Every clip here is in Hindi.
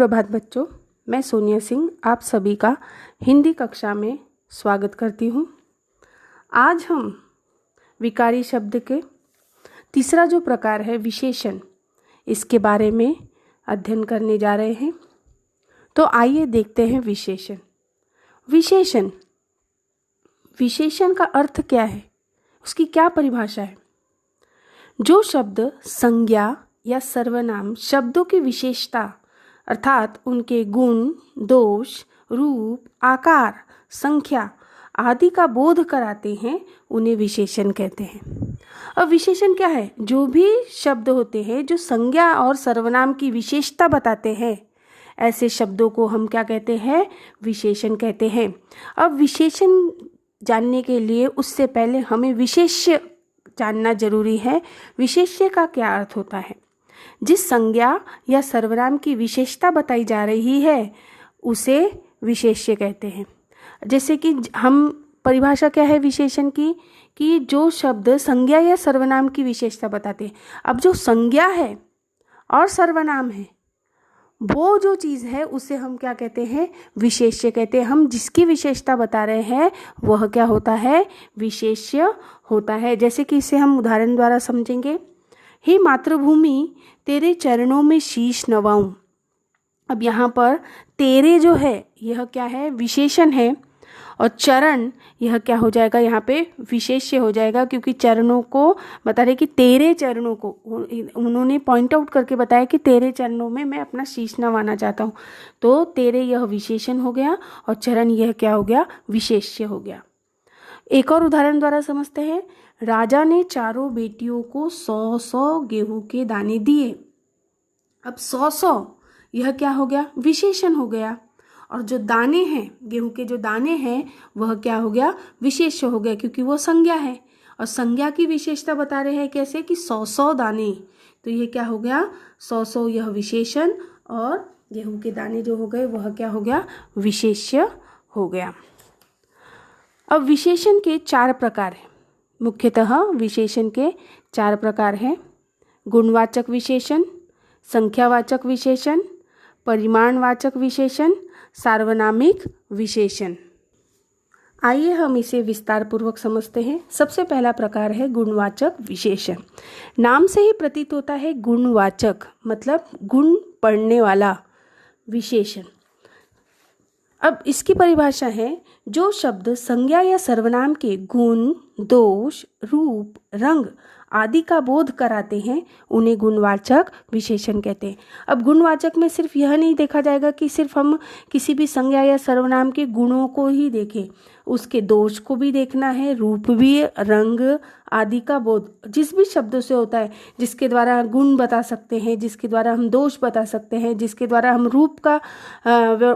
सुप्रभात बच्चों, मैं सोनिया सिंह आप सभी का हिंदी कक्षा में स्वागत करती हूँ। आज हम विकारी शब्द के तीसरा जो प्रकार है विशेषण, इसके बारे में अध्ययन करने जा रहे हैं। तो आइए देखते हैं विशेषण। विशेषण का अर्थ क्या है, उसकी क्या परिभाषा है। जो शब्द संज्ञा या सर्वनाम शब्दों की विशेषता अर्थात उनके गुण, दोष, रूप, आकार, संख्या आदि का बोध कराते हैं, उन्हें विशेषण कहते हैं। अब विशेषण क्या है? जो भी शब्द होते हैं जो संज्ञा और सर्वनाम की विशेषता बताते हैं, ऐसे शब्दों को हम क्या कहते हैं? विशेषण कहते हैं। अब विशेषण जानने के लिए उससे पहले हमें विशेष्य जानना जरूरी है। विशेष्य का क्या अर्थ होता है? जिस संज्ञा या सर्वनाम की विशेषता बताई जा रही है उसे विशेष्य कहते हैं। जैसे कि हम परिभाषा क्या है विशेषण की, कि जो शब्द संज्ञा या सर्वनाम की विशेषता बताते हैं। अब जो संज्ञा है और सर्वनाम है, वो जो चीज़ है उसे हम क्या कहते हैं? विशेष्य कहते हैं। हम जिसकी विशेषता बता रहे हैं वह क्या होता है? विशेष्य होता है। जैसे कि इसे हम उदाहरण द्वारा समझेंगे। हे मातृभूमि, तेरे चरणों में शीश नवाऊं। अब यहाँ पर तेरे जो है यह क्या है? विशेषण है। और चरण यह क्या हो जाएगा? यहाँ पे विशेष्य हो जाएगा, क्योंकि चरणों को बता रहे कि तेरे चरणों को उन्होंने पॉइंट आउट करके बताया कि तेरे चरणों में मैं अपना शीश नवाना चाहता हूँ। तो तेरे यह विशेषण हो गया और चरण यह क्या हो गया? विशेष्य हो गया। एक और उदाहरण द्वारा समझते हैं। राजा ने चारों बेटियों को 100-100 गेहूं के दाने दिए। अब 100-100 यह क्या हो गया? विशेषण हो गया। और जो दाने हैं, गेहूं के जो दाने हैं, वह क्या हो गया? विशेष्य हो गया, क्योंकि वो संज्ञा है। और संज्ञा की विशेषता बता रहे हैं कैसे? कि 100-100 दाने। तो यह क्या हो गया? 100-100 यह विशेषण और गेहूं के दाने जो हो गए वह क्या हो गया? विशेष्य हो गया। अब विशेषण के 4 प्रकार हैं। मुख्यतः विशेषण के 4 प्रकार हैं। गुणवाचक विशेषण, संख्यावाचक विशेषण, परिमाणवाचक विशेषण, सार्वनामिक विशेषण। आइए हम इसे विस्तार पूर्वक समझते हैं। सबसे पहला प्रकार है गुणवाचक विशेषण। नाम से ही प्रतीत होता है गुणवाचक, मतलब गुण पढ़ने वाला विशेषण। अब इसकी परिभाषा है, जो शब्द संज्ञा या सर्वनाम के गुण, दोष, रूप, रंग आदि का बोध कराते हैं, उन्हें गुणवाचक विशेषण कहते हैं। अब गुणवाचक में सिर्फ यह नहीं देखा जाएगा कि सिर्फ हम किसी भी संज्ञा या सर्वनाम के गुणों को ही देखें, उसके दोष को भी देखना है, रूप भी, रंग आदि का बोध जिस भी शब्दों से होता है, जिसके द्वारा गुण बता सकते हैं, जिसके द्वारा हम दोष बता सकते हैं, जिसके द्वारा हम रूप का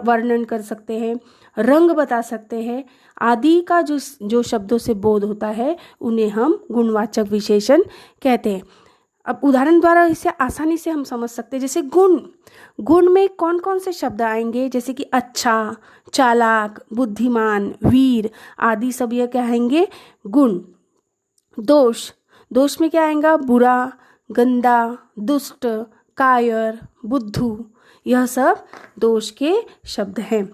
वर्णन कर सकते हैं, रंग बता सकते हैं, आदि का जो शब्दों से बोध होता है, उन्हें हम गुणवाचक विशेषण कहते हैं। अब उदाहरण द्वारा इसे आसानी से हम समझ सकते हैं। जैसे गुण में कौन कौन से शब्द आएंगे? जैसे कि अच्छा, चालाक, बुद्धिमान, वीर आदि सब यह क्या आएंगे? गुण। दोष में क्या आएगा? बुरा, गंदा, दुष्ट, कायर, बुद्धू, यह सब दोष के शब्द हैं।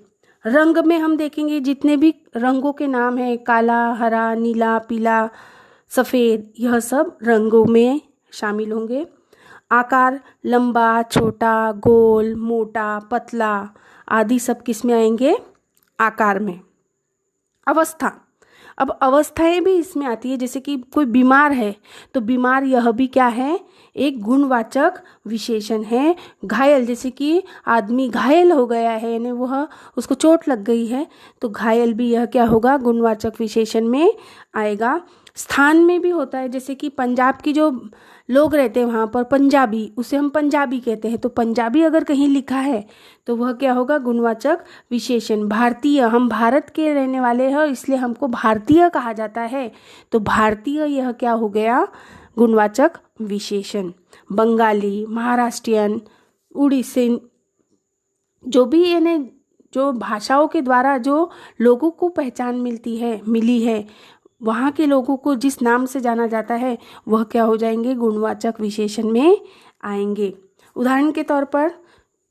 रंग में हम देखेंगे जितने भी रंगों के नाम हैं, काला, हरा, नीला, पीला, सफ़ेद, यह सब रंगों में शामिल होंगे। आकार, लंबा, छोटा, गोल, मोटा, पतला आदि सब किस में आएंगे? आकार में। अवस्था, अब अवस्थाएं भी इसमें आती है। जैसे कि कोई बीमार है तो बीमार यह भी क्या है? एक गुणवाचक विशेषण है। घायल, जैसे कि आदमी घायल हो गया है, यानी वह उसको चोट लग गई है, तो घायल भी यह क्या होगा? गुणवाचक विशेषण में आएगा। स्थान में भी होता है। जैसे कि पंजाब की जो लोग रहते हैं वहाँ पर पंजाबी, उसे हम पंजाबी कहते हैं, तो पंजाबी अगर कहीं लिखा है तो वह क्या होगा? गुणवाचक विशेषण। भारतीय, हम भारत के रहने वाले हैं इसलिए हमको भारतीय कहा जाता है, तो भारतीय यह क्या हो गया? गुणवाचक विशेषण। बंगाली, महाराष्ट्रियन, उड़ीसी, जो भी यानी जो भाषाओं के द्वारा जो लोगों को पहचान मिली है, वहाँ के लोगों को जिस नाम से जाना जाता है वह क्या हो जाएंगे? गुणवाचक विशेषण में आएंगे। उदाहरण के तौर पर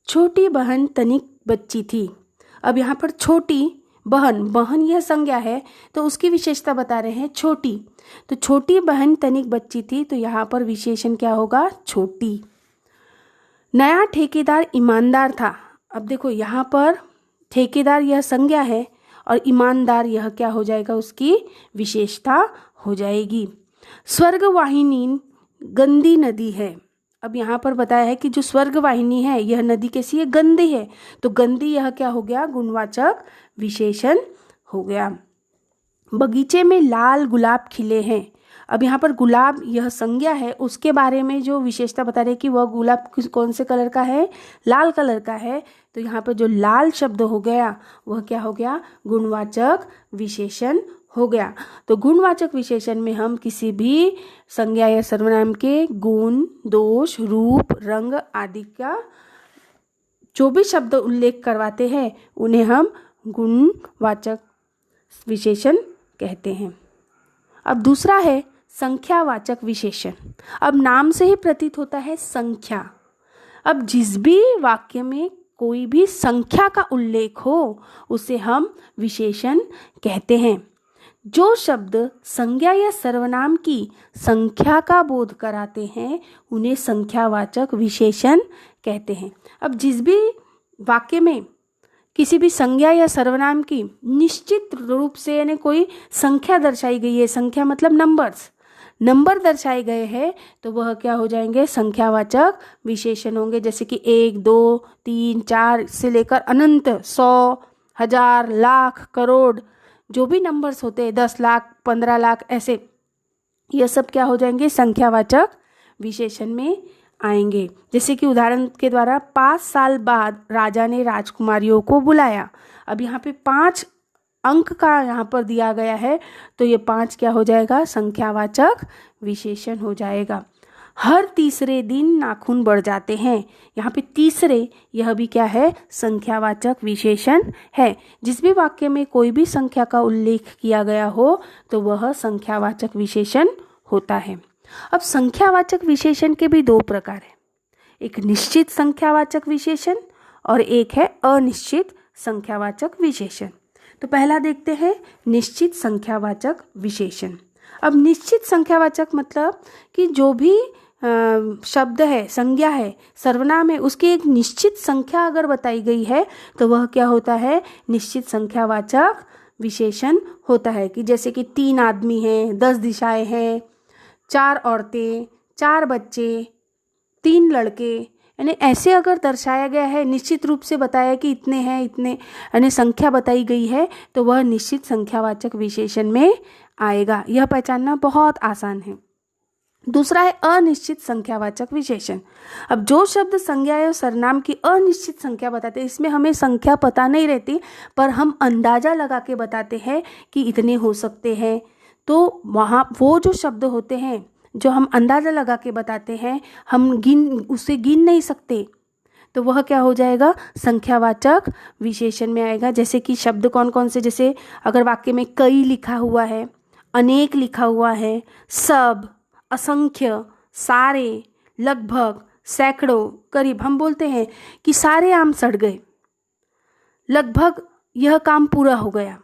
छोटी बहन तनिक बच्ची थी। अब यहाँ पर छोटी बहन, बहन यह संज्ञा है तो उसकी विशेषता बता रहे हैं छोटी। तो छोटी बहन तनिक बच्ची थी, तो यहाँ पर विशेषण क्या होगा? छोटी। नया ठेकेदार ईमानदार था। अब देखो यहाँ पर ठेकेदार यह संज्ञा है और ईमानदार यह क्या हो जाएगा? उसकी विशेषता हो जाएगी। स्वर्गवाहिनी गंदी नदी है। अब यहाँ पर बताया है कि जो स्वर्गवाहिनी है यह नदी कैसी है? गंदी है। तो गंदी यह क्या हो गया? गुणवाचक विशेषण हो गया। बगीचे में लाल गुलाब खिले हैं। अब यहाँ पर गुलाब यह संज्ञा है, उसके बारे में जो विशेषता बता रहे कि वह गुलाब कौन से कलर का है? लाल कलर का है। तो यहाँ पर जो लाल शब्द हो गया वह क्या हो गया? गुणवाचक विशेषण हो गया। तो गुणवाचक विशेषण में हम किसी भी संज्ञा या सर्वनाम के गुण, दोष, रूप, रंग आदि का जो भी शब्द उल्लेख करवाते हैं उन्हें हम गुणवाचक विशेषण कहते हैं। अब दूसरा है संख्यावाचक विशेषण। अब नाम से ही प्रतीत होता है संख्या। अब जिस भी वाक्य में कोई भी संख्या का उल्लेख हो उसे हम विशेषण कहते हैं। जो शब्द संज्ञा या सर्वनाम की संख्या का बोध कराते हैं उन्हें संख्यावाचक विशेषण कहते हैं। अब जिस भी वाक्य में किसी भी संज्ञा या सर्वनाम की निश्चित रूप से यानी कोई संख्या दर्शाई गई है, संख्या मतलब नंबर दर्शाए गए हैं, तो वह क्या हो जाएंगे? संख्यावाचक विशेषण होंगे। जैसे कि 1, 2, 3, 4 से लेकर अनंत, 100, 1000, लाख, करोड़, जो भी नंबर्स होते हैं, 10 लाख, 15 लाख, ऐसे यह सब क्या हो जाएंगे? संख्यावाचक विशेषण में आएंगे। जैसे कि उदाहरण के द्वारा 5 साल बाद राजा ने राजकुमारियों को बुलाया। अब यहाँ पे 5 अंक का यहाँ पर दिया गया है, तो ये 5 क्या हो जाएगा? संख्यावाचक विशेषण हो जाएगा। हर तीसरे दिन नाखून बढ़ जाते हैं। यहाँ पे तीसरे यह भी क्या है? संख्यावाचक विशेषण है। जिस भी वाक्य में कोई भी संख्या का उल्लेख किया गया हो तो वह संख्यावाचक विशेषण होता है। अब संख्यावाचक विशेषण के भी 2 प्रकार हैं, एक निश्चित संख्यावाचक विशेषण और एक है अनिश्चित संख्यावाचक विशेषण। तो पहला देखते हैं निश्चित संख्यावाचक विशेषण। अब निश्चित संख्यावाचक मतलब कि जो भी शब्द है, संज्ञा है, सर्वनाम है, उसकी एक निश्चित संख्या अगर बताई गई है तो वह क्या होता है? निश्चित संख्यावाचक विशेषण होता है। कि जैसे कि 3 आदमी हैं, 10 दिशाएं हैं, 4 औरतें, 4 बच्चे, 3 लड़के, यानी ऐसे अगर दर्शाया गया है, निश्चित रूप से बताया कि इतने हैं, इतने यानी संख्या बताई गई है, तो वह निश्चित संख्यावाचक विशेषण में आएगा। यह पहचानना बहुत आसान है। दूसरा है अनिश्चित संख्यावाचक विशेषण। अब जो शब्द संज्ञा या सर्वनाम की अनिश्चित संख्या बताते हैं, इसमें हमें संख्या पता नहीं रहती पर हम अंदाजा लगा के बताते हैं कि इतने हो सकते हैं, तो वहाँ वो जो शब्द होते हैं जो हम अंदाजा लगा के बताते हैं, हम उसे गिन नहीं सकते, तो वह क्या हो जाएगा? संख्यावाचक विशेषण में आएगा। जैसे कि शब्द कौन कौन से, जैसे अगर वाक्य में कई लिखा हुआ है, अनेक लिखा हुआ है, सब, असंख्य, सारे, लगभग, सैकड़ों, करीब, हम बोलते हैं कि सारे आम सड़ गए, लगभग यह काम पूरा हो गया,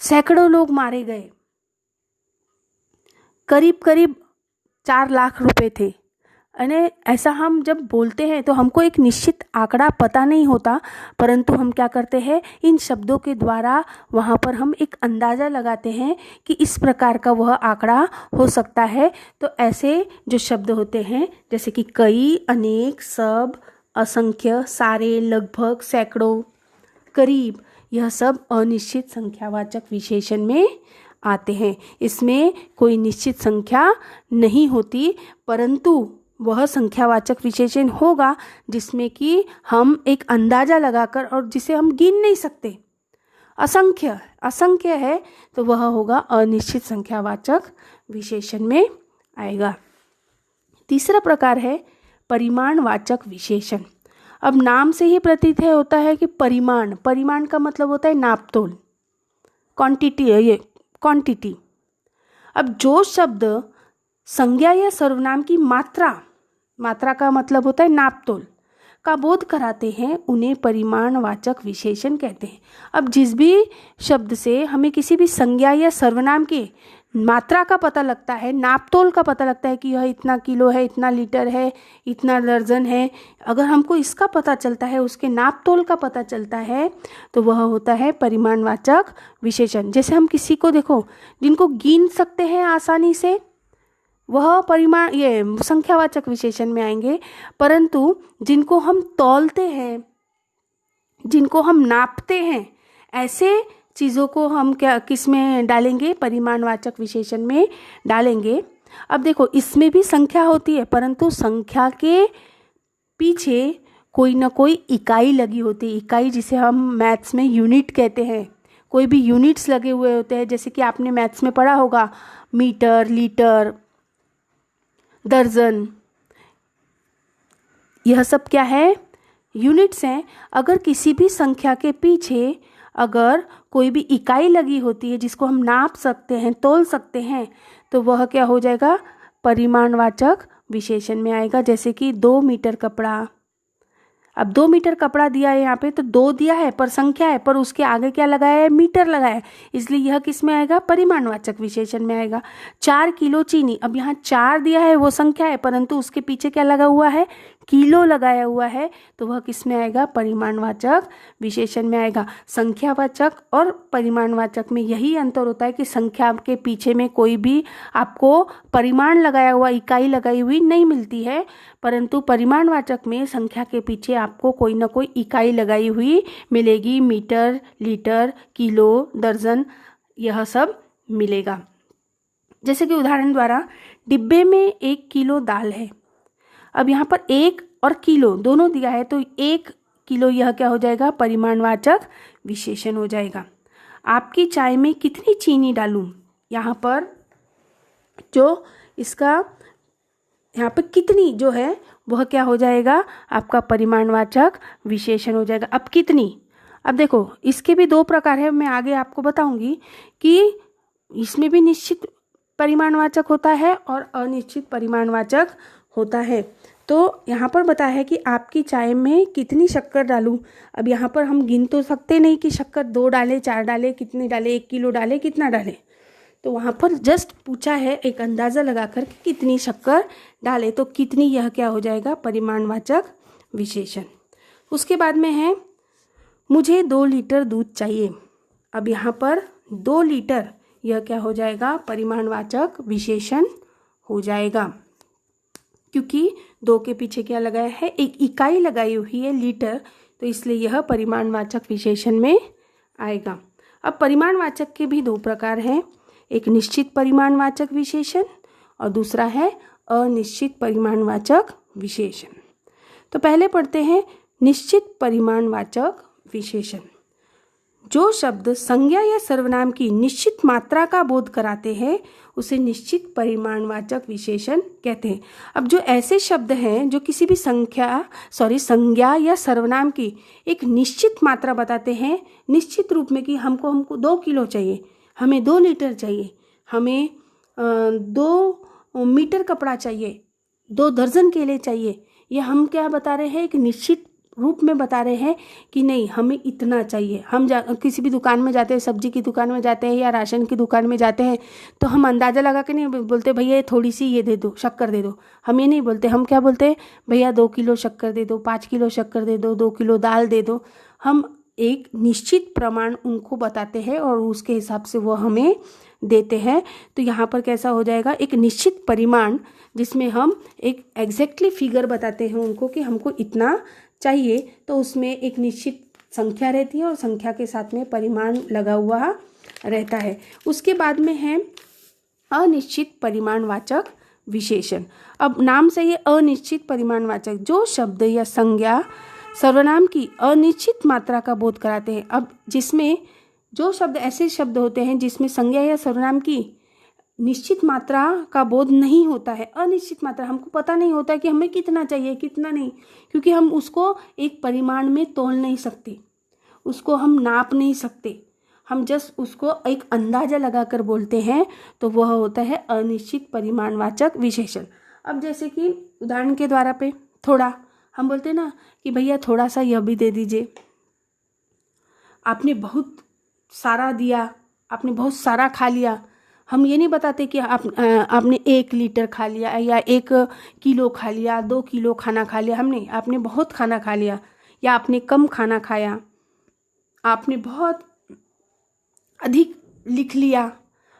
सैकड़ों लोग मारे गए, करीब करीब 4 लाख रुपए थे। यानी ऐसा हम जब बोलते हैं तो हमको एक निश्चित आंकड़ा पता नहीं होता, परंतु हम क्या करते हैं, इन शब्दों के द्वारा वहाँ पर हम एक अंदाज़ा लगाते हैं कि इस प्रकार का वह आंकड़ा हो सकता है। तो ऐसे जो शब्द होते हैं जैसे कि कई, अनेक, सब, असंख्य, सारे, लगभग, सैकड़ों, करीब, यह सब अनिश्चित संख्यावाचक विशेषण में आते हैं। इसमें कोई निश्चित संख्या नहीं होती, परंतु वह संख्यावाचक विशेषण होगा जिसमें कि हम एक अंदाजा लगाकर और जिसे हम गिन नहीं सकते, असंख्य है, तो वह होगा अनिश्चित संख्यावाचक विशेषण में आएगा। तीसरा प्रकार है परिमाणवाचक विशेषण। अब नाम से ही प्रतीत है होता है कि परिमाण का मतलब होता है नापतोल, क्वांटिटी। अब जो शब्द संज्ञा या सर्वनाम की मात्रा का मतलब होता है नापतोल का बोध कराते हैं उन्हें परिमाणवाचक विशेषण कहते हैं। अब जिस भी शब्द से हमें किसी भी संज्ञा या सर्वनाम की मात्रा का पता लगता है, नापतोल का पता लगता है कि यह इतना किलो है, इतना लीटर है, इतना दर्जन है, अगर हमको इसका पता चलता है, उसके नापतोल का पता चलता है, तो वह होता है परिमाणवाचक विशेषण। जैसे हम किसी को देखो, जिनको गिन सकते हैं आसानी से, वह परिमाण ये संख्यावाचक विशेषण में आएंगे, परंतु जिनको हम तौलते हैं, जिनको हम नापते हैं, ऐसे चीज़ों को हम क्या किस में डालेंगे? परिमाणवाचक विशेषण में डालेंगे। अब देखो, इसमें भी संख्या होती है, परंतु संख्या के पीछे कोई ना कोई इकाई लगी होती है। इकाई जिसे हम मैथ्स में यूनिट कहते हैं, कोई भी यूनिट्स लगे हुए होते हैं। जैसे कि आपने मैथ्स में पढ़ा होगा, मीटर, लीटर, दर्जन, यह सब क्या है? यूनिट्स हैं। अगर किसी भी संख्या के पीछे अगर कोई भी इकाई लगी होती है जिसको हम नाप सकते हैं, तौल सकते हैं, तो वह क्या हो जाएगा? परिमाणवाचक विशेषण में आएगा। जैसे कि 2 मीटर कपड़ा। अब 2 मीटर कपड़ा दिया है यहाँ पे, तो 2 दिया है पर संख्या है, पर उसके आगे क्या लगाया है? मीटर लगाया है, इसलिए यह किस में आएगा? परिमाणवाचक विशेषण में आएगा। 4 किलो चीनी। अब यहाँ 4 दिया है, वो संख्या है, परंतु उसके पीछे क्या लगा हुआ है? किलो लगाया हुआ है, तो वह किस में आएगा? परिमाणवाचक विशेषण में आएगा। संख्यावाचक और परिमाणवाचक में यही अंतर होता है कि संख्या के पीछे में कोई भी आपको परिमाण लगाया हुआ, इकाई लगाई हुई नहीं मिलती है, परंतु परिमाणवाचक में संख्या के पीछे आपको कोई ना कोई इकाई लगाई हुई मिलेगी। मीटर, लीटर, किलो, दर्जन, यह सब मिलेगा। जैसे कि उदाहरण द्वारा, डिब्बे में 1 किलो दाल है। अब यहाँ पर 1 और किलो दोनों दिया है, तो 1 किलो यह क्या हो जाएगा? परिमाणवाचक विशेषण हो जाएगा। आपकी चाय में कितनी चीनी डालूं? यहाँ पर जो इसका यहाँ पर कितनी जो है वह क्या हो जाएगा? आपका परिमाणवाचक विशेषण हो जाएगा। अब कितनी, अब देखो, इसके भी 2 प्रकार है, मैं आगे आपको बताऊंगी कि इसमें भी निश्चित परिमाणवाचक होता है और अनिश्चित परिमाणवाचक होता है। तो यहाँ पर बताया है कि आपकी चाय में कितनी शक्कर डालूं। अब यहाँ पर हम गिन तो सकते नहीं कि शक्कर 2 डाले, 4 डाले, कितनी डाले, 1 किलो डाले, कितना डाले, तो वहाँ पर जस्ट पूछा है एक अंदाज़ा लगाकर कि कितनी शक्कर डाले, तो कितनी यह क्या हो जाएगा? परिमाणवाचक विशेषण। उसके बाद में है, मुझे 2 लीटर दूध चाहिए। अब यहाँ पर 2 लीटर यह क्या हो जाएगा? परिमाणवाचक विशेषण हो जाएगा, क्योंकि 2 के पीछे क्या लगाया है? एक इकाई लगाई हुई है, लीटर, तो इसलिए यह परिमाणवाचक विशेषण में आएगा। अब परिमाणवाचक के भी 2 प्रकार हैं, एक निश्चित परिमाणवाचक विशेषण और दूसरा है अनिश्चित परिमाणवाचक विशेषण। तो पहले पढ़ते हैं निश्चित परिमाणवाचक विशेषण। जो शब्द संज्ञा या सर्वनाम की निश्चित मात्रा का बोध कराते हैं उसे निश्चित परिमाणवाचक विशेषण कहते हैं। अब जो ऐसे शब्द हैं जो किसी भी संज्ञा या सर्वनाम की एक निश्चित मात्रा बताते हैं, निश्चित रूप में कि हमको 2 किलो चाहिए, हमें 2 लीटर चाहिए, हमें 2 मीटर कपड़ा चाहिए, 2 दर्जन केले चाहिए, ये हम क्या बता रहे हैं? एक निश्चित रूप में बता रहे हैं कि नहीं, हमें इतना चाहिए। हम किसी भी दुकान में जाते हैं, सब्जी की दुकान में जाते हैं या राशन की दुकान में जाते हैं, तो हम अंदाज़ा लगा के नहीं बोलते भैया थोड़ी सी ये दे दो, शक्कर दे दो, हम ये नहीं बोलते। हम क्या बोलते हैं? भैया 2 किलो शक्कर दे दो, 5 किलो शक्कर दे दो, 2 किलो दाल दे दो। हम एक निश्चित प्रमाण उनको बताते हैं और उसके हिसाब से वो हमें देते हैं। तो यहाँ पर कैसा हो जाएगा? एक निश्चित परिमाण जिसमें हम एक एग्जैक्टली फिगर बताते हैं उनको कि हमको इतना चाहिए, तो उसमें एक निश्चित संख्या रहती है और संख्या के साथ में परिमाण लगा हुआ रहता है। उसके बाद में है अनिश्चित परिमाणवाचक विशेषण। अब नाम से ये अनिश्चित परिमाणवाचक, जो शब्द या संज्ञा सर्वनाम की अनिश्चित मात्रा का बोध कराते हैं। अब जिसमें जो शब्द ऐसे शब्द होते हैं जिसमें संज्ञा या सर्वनाम की निश्चित मात्रा का बोध नहीं होता है, अनिश्चित मात्रा, हमको पता नहीं होता कि हमें कितना चाहिए कितना नहीं, क्योंकि हम उसको एक परिमाण में तौल नहीं सकते, उसको हम नाप नहीं सकते, हम जस्ट उसको एक अंदाजा लगाकर बोलते हैं, तो वह होता है अनिश्चित परिमाणवाचक विशेषण। अब जैसे कि उदाहरण के द्वारा पे थोड़ा हम बोलते हैं ना कि भैया थोड़ा सा यह भी दे दीजिए, आपने बहुत सारा दिया, आपने बहुत सारा खा लिया। हम ये नहीं बताते कि आपने 1 लीटर खा लिया या 1 किलो खा लिया, 2 किलो खाना खा लिया। हमने आपने बहुत खाना खा लिया या आपने कम खाना खाया, आपने बहुत अधिक लिख लिया।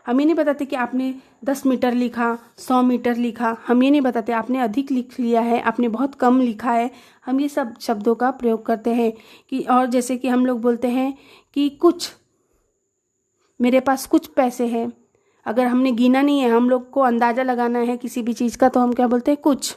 हम ये नहीं बताते कि आपने 10 मीटर लिखा, 100 मीटर लिखा। हम ये नहीं बताते आपने अधिक लिख लिया है, आपने बहुत कम लिखा है। हम ये सब शब्दों का प्रयोग करते हैं कि, और जैसे कि हम लोग बोलते हैं कि कुछ, मेरे पास कुछ पैसे हैं। अगर हमने गिना नहीं है, हम लोग को अंदाज़ा लगाना है किसी भी चीज़ का, तो हम क्या बोलते हैं, कुछ,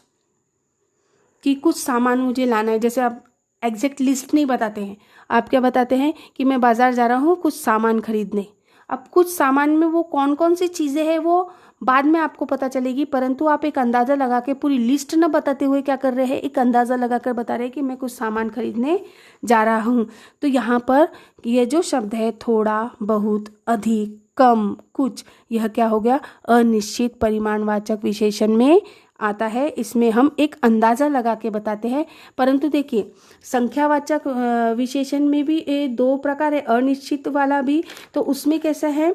कि कुछ सामान मुझे लाना है। जैसे आप एग्जैक्ट लिस्ट नहीं बताते हैं, आप क्या बताते हैं कि मैं बाज़ार जा रहा हूँ कुछ सामान खरीदने। अब कुछ सामान में वो कौन कौन सी चीज़ें हैं वो बाद में आपको पता चलेगी, परंतु आप एक अंदाज़ा लगा के, पूरी लिस्ट न बताते हुए क्या कर रहे हैं, एक अंदाज़ा लगा कर बता रहे हैं कि मैं कुछ सामान खरीदने जा रहा हूँ। तो यहाँ पर ये जो शब्द है थोड़ा, बहुत, अधिक, कम, कुछ, यह क्या हो गया, अनिश्चित परिमाणवाचक विशेषण में आता है। इसमें हम एक अंदाज़ा लगा के बताते हैं। परंतु देखिए संख्यावाचक विशेषण में भी 2 प्रकार है, अनिश्चित वाला भी। तो उसमें कैसा है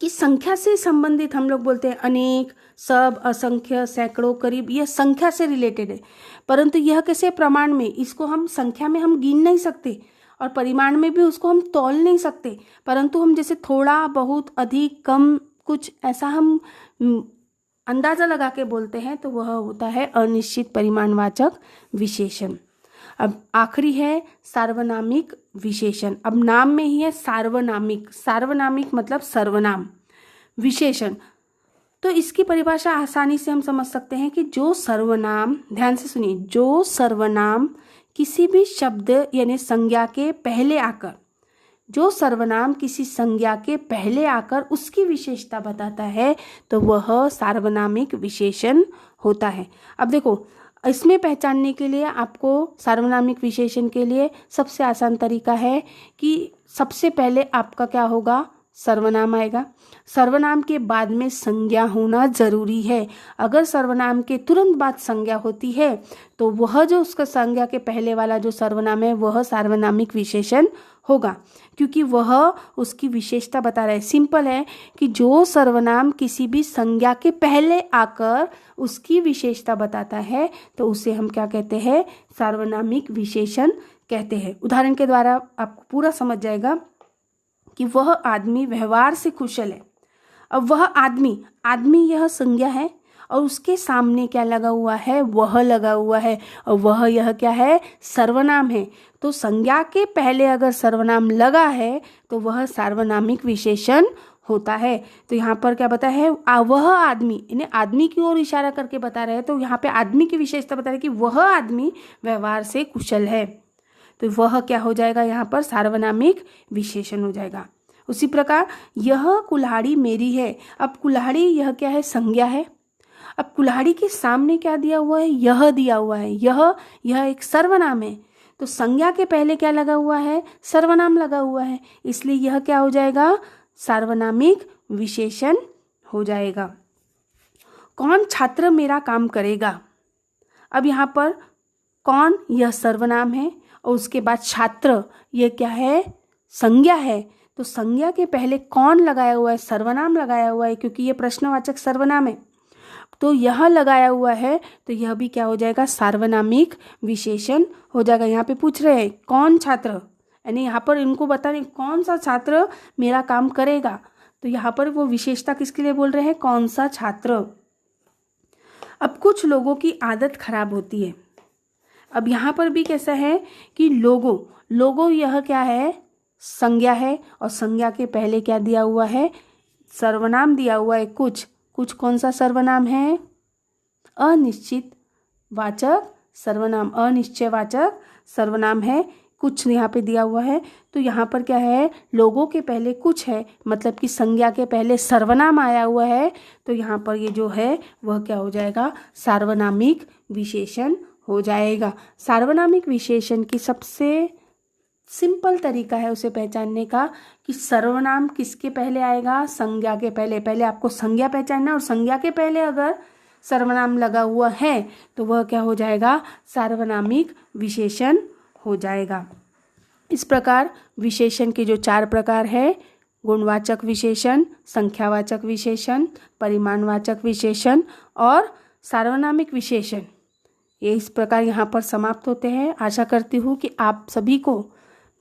कि संख्या से संबंधित हम लोग बोलते हैं अनेक, सब, असंख्य, सैकड़ों, करीब, यह संख्या से रिलेटेड है। परंतु यह कैसे, प्रमाण में, इसको हम संख्या में हम गिन नहीं सकते और परिमाण में भी उसको हम तौल नहीं सकते। परंतु हम जैसे थोड़ा, बहुत, अधिक, कम, कुछ, ऐसा हम अंदाज़ा लगा के बोलते हैं, तो वह होता है अनिश्चित परिमाणवाचक विशेषण। अब आखिरी है सार्वनामिक विशेषण। अब नाम में ही है सार्वनामिक, सार्वनामिक मतलब सर्वनाम विशेषण। तो इसकी परिभाषा आसानी से हम समझ सकते हैं कि जो सर्वनाम, ध्यान से सुनिए, जो सर्वनाम किसी भी शब्द यानी संज्ञा के पहले आकर, जो सर्वनाम किसी संज्ञा के पहले आकर उसकी विशेषता बताता है, तो वह सार्वनामिक विशेषण होता है। अब देखो, इसमें पहचानने के लिए आपको सार्वनामिक विशेषण के लिए सबसे आसान तरीका है कि सबसे पहले आपका क्या होगा, सर्वनाम आएगा। सर्वनाम के बाद में संज्ञा होना जरूरी है। अगर सर्वनाम के तुरंत बाद संज्ञा होती है तो वह जो उसका संज्ञा के पहले वाला जो सर्वनाम है वह सार्वनामिक विशेषण होगा, क्योंकि वह उसकी विशेषता बता रहा है। सिंपल है कि जो सर्वनाम किसी भी संज्ञा के पहले आकर उसकी विशेषता बताता है तो उसे हम क्या कहते हैं, सार्वनामिक विशेषण कहते हैं। उदाहरण के द्वारा आपको पूरा समझ जाएगा कि वह आदमी व्यवहार से कुशल है। अब वह आदमी, आदमी यह संज्ञा है और उसके सामने क्या लगा हुआ है, वह लगा हुआ है, और वह यह क्या है, सर्वनाम है। तो संज्ञा के पहले अगर सर्वनाम लगा है तो वह सार्वनामिक विशेषण होता है। तो यहाँ पर क्या बता है, वह आदमी, यानी आदमी की ओर इशारा करके बता रहे हैं। तो यहाँ पे आदमी की विशेषता बता रहे कि वह आदमी व्यवहार से कुशल है, तो वह क्या हो जाएगा, यहाँ पर सार्वनामिक विशेषण हो जाएगा। उसी प्रकार यह कुल्हाड़ी मेरी है। अब कुल्हाड़ी यह क्या है, संज्ञा है। अब कुल्हाड़ी के सामने क्या दिया हुआ है, यह दिया हुआ है। यह एक सर्वनाम है, तो संज्ञा के पहले क्या लगा हुआ है, सर्वनाम लगा हुआ है, इसलिए यह क्या हो जाएगा, सार्वनामिक विशेषण हो जाएगा। कौन छात्र मेरा काम करेगा। अब यहाँ पर कौन, यह सर्वनाम है, और उसके बाद छात्र यह क्या है, संज्ञा है। तो संज्ञा के पहले कौन लगाया हुआ है, सर्वनाम लगाया हुआ है, क्योंकि यह प्रश्नवाचक सर्वनाम है। तो यह लगाया हुआ है, तो यह भी क्या हो जाएगा, सार्वनामिक विशेषण हो जाएगा। यहाँ पे पूछ रहे हैं कौन छात्र, यानी यहाँ पर इनको बताने कौन सा छात्र मेरा काम करेगा। तो यहाँ पर वो विशेषता किसके लिए बोल रहे हैं, कौन सा छात्र। अब कुछ लोगों की आदत खराब होती है। अब यहाँ पर भी कैसा है कि लोगों यह क्या है, संज्ञा है, और संज्ञा के पहले क्या दिया हुआ है, सर्वनाम दिया हुआ है। कुछ कौन सा सर्वनाम है, अनिश्चित वाचक सर्वनाम, अनिश्चयवाचक सर्वनाम है। कुछ यहाँ पे दिया हुआ है, तो यहाँ पर क्या है, लोगों के पहले कुछ है, मतलब कि संज्ञा के पहले सर्वनाम आया हुआ है। तो यहाँ पर ये जो है वह क्या हो जाएगा, सार्वनामिक विशेषण हो जाएगा। सार्वनामिक विशेषण की सबसे सिंपल तरीका है उसे पहचानने का कि सर्वनाम किसके पहले आएगा, संज्ञा के पहले। पहले आपको संज्ञा पहचानना, और संज्ञा के पहले अगर सर्वनाम लगा हुआ है तो वह क्या हो जाएगा, सार्वनामिक विशेषण हो जाएगा। इस प्रकार विशेषण के जो 4 प्रकार है, गुणवाचक विशेषण, संख्यावाचक विशेषण, परिमाणवाचक विशेषण और सार्वनामिक विशेषण, ये इस प्रकार यहाँ पर समाप्त होते हैं। आशा करती हूँ कि आप सभी को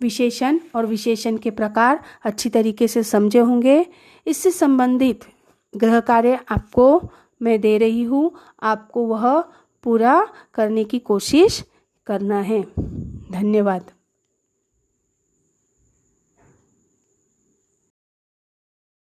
विशेषण और विशेषण के प्रकार अच्छी तरीके से समझे होंगे। इससे संबंधित गृह कार्य आपको मैं दे रही हूँ, आपको वह पूरा करने की कोशिश करना है। धन्यवाद।